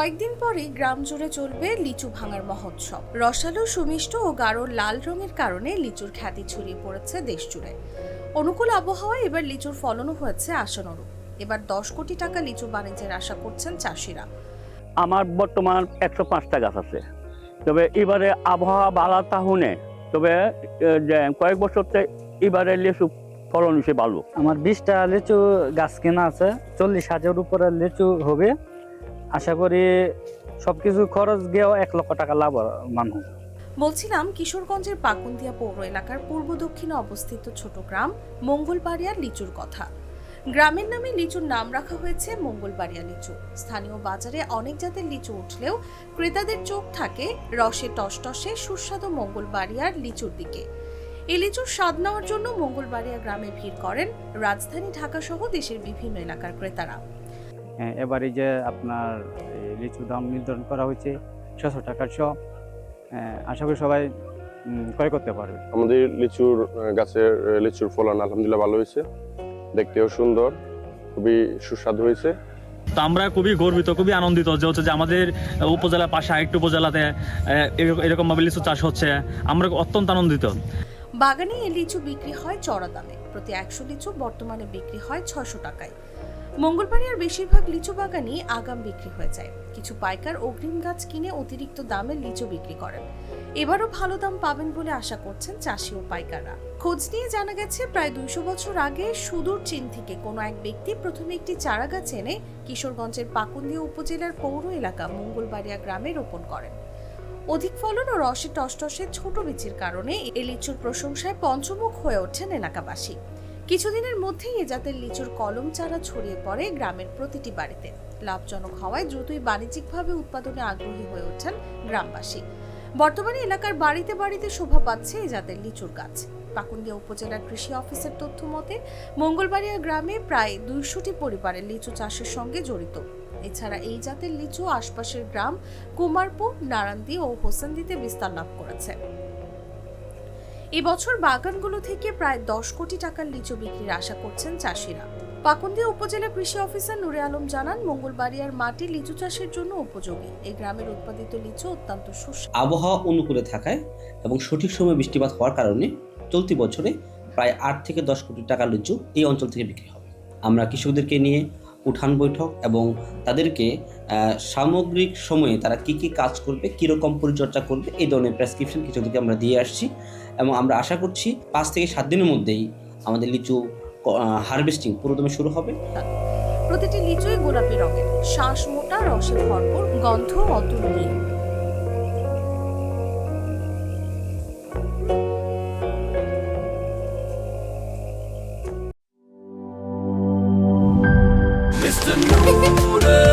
কয়েকদিন পরেই গ্রাম জুড়ে চলবে লিচু ভাঙার মহোৎসব। রসালো, সুমিষ্ট ও গাঢ় লাল রঙের কারণে লিচুর খ্যাতি ছড়িয়ে পড়েছে দেশ জুড়ে। অনুকূল আবহাওয়ায় এবার লিচুর ফলনও হয়েছে আশানুরূপ। এবার 10 কোটি টাকা লিচু বাণিজ্যের আশা করছেন চাষিরা। আমার বর্তমান 105টা গাছ আছে, তবে এবারে আবহাওয়া বালা তাহুনে তবে কয়েক বছর এবারে লিচু ফলন হিসেবে ভালো। আমার 20টা লিচু গাছ কেনা আছে, 40,000 উপরে লিচু হবে। আশা করি সবকিছু খরচ গিয়েও 1 লক্ষ টাকা লাভবান হবে। বলছিলাম কিশোরগঞ্জের পাকুন্দিয়া পৌর এলাকার পূর্ব দক্ষিণে অবস্থিত ছোট গ্রাম মঙ্গলবাড়িয়ার লিচুর কথা। গ্রামের নামে লিচুর নাম রাখা হয়েছে মঙ্গলবাড়িয়া লিচু। স্থানীয় বাজারে অনেক জাতের লিচু উঠলেও ক্রেতাদের চোখ থাকে রসে টসটসে সুস্বাদু মঙ্গলবাড়িয়ার লিচুর দিকে। এই লিচুর স্বাদ নেওয়ার জন্য মঙ্গলবাড়িয়া গ্রামে ভিড় করেন রাজধানী ঢাকা সহ দেশের বিভিন্ন এলাকার ক্রেতারা। এবারে যে আপনার লিচুর দাম নির্ধারণ করা হয়েছে 600 টাকা শ। আশা করি সবাই ক্রয় করতে পারবে। আমাদের লিচুর গাছের লিচুর ফলন আলহামদুলিল্লাহ ভালো হয়েছে, দেখতেও সুন্দর, খুবই সুস্বাদু হয়েছে। তো আমরা খুবই গর্বিত, খুবই আনন্দিত যে হচ্ছে যে আমাদের উপজেলার পাশে আরেকটু উপজেলাতে এরকম ভাবে লিচু চাষ হচ্ছে। আমরা অত্যন্ত আনন্দিত। বাগানে এই লিচু বিক্রি হয় চড়া দামে। প্রতি 100 লিচু বর্তমানে বিক্রি হয় 600 টাকায়। মঙ্গলবাড়িয়ার বেশিরভাগ লিচু বাগানই আগাম বিক্রি হয়ে যায়। কিছু পাইকার অগ্রিম গাছ কিনে অতিরিক্ত দামে লিচু বিক্রি করেন। এবারও ভালো দাম পাবেন বলে আশা করছেন চাষি ও পাইকাররা। খোঁজ নিয়ে জানা গেছে প্রায় 200 বছর আগে সুদূর চীন থেকে কোনো এক ব্যক্তি প্রথমে একটি চারা গাছ এনে কিশোরগঞ্জের পাকুন্দিয়া উপজেলার পৌর এলাকা মঙ্গলবাড়িয়া গ্রামে রোপণ করেন। অধিক ফলন ও রসে টসটসে ছোট বীজের কারণে এই লিচুর প্রশংসায় পঞ্চমুখ হয়ে ওঠেন এলাকাবাসী। কিছুদিনের মধ্যেই এ জাতের লিচুর কলম চারা ছড়িয়ে পড়ে গ্রামের প্রতিটি বাড়িতে। লাভজনক হওয়ায় দ্রুতই বাণিজ্যিকভাবে উৎপাদনে আগ্রহী হয়ে ওঠেন গ্রামবাসী। বর্তমানে এলাকার বাড়িতে বাড়িতে শোভা পাচ্ছে এ জাতের লিচুর গাছ। পাকুন্দিয়া উপজেলার কৃষি অফিসের তথ্য মতে মঙ্গলবাড়িয়া গ্রামে প্রায় 200টি পরিবারের লিচু চাষের সঙ্গে জড়িত। এছাড়া এই জাতের লিচু আশপাশের গ্রাম কুমারপুর, নারান্দি ও হোসেনদিতে বিস্তার লাভ করেছে। এবছর বাগানগুলো থেকে প্রায় 10 কোটি টাকার লিচু বিক্রির আশা করছেন চাষিরা। পাকুন্দিয়া উপজেলা কৃষি অফিসার নুরে আলম জানান, মঙ্গলবাড়িয়ার মাটি লিচু চাষের জন্য উপযোগী। এই গ্রামের উৎপাদিত লিচু অত্যন্ত সুস্বাদু। আবহাওয়া অনুকূলে থাকায় এবং সঠিক সময়ে বৃষ্টিপাত হওয়ার কারণে চলতি বছরে প্রায় 8 থেকে 10 কোটি টাকার লিচু এই অঞ্চল থেকে বিক্রি হবে। আমরা কৃষকদেরকে নিয়ে উঠান বৈঠক এবং তাদেরকে সামগ্রিক সময়ে তারা কি কি কাজ করবে, কীরকম পরিচর্যা করবে, এই ধরনের প্রেসক্রিপশন কৃষকদেরকে আমরা দিয়ে আসছি এবং আমরা আশা করছি 5 থেকে 7 দিনের মধ্যেই আমাদের লিচু হারভেস্টিং পুরোদমে শুরু হবে। প্রতিটি লিচুই গোলাপি রঙের, শ্বাস মোটা, রসে ভরপুর, গন্ধ অতুলনীয়। Mr. Noodle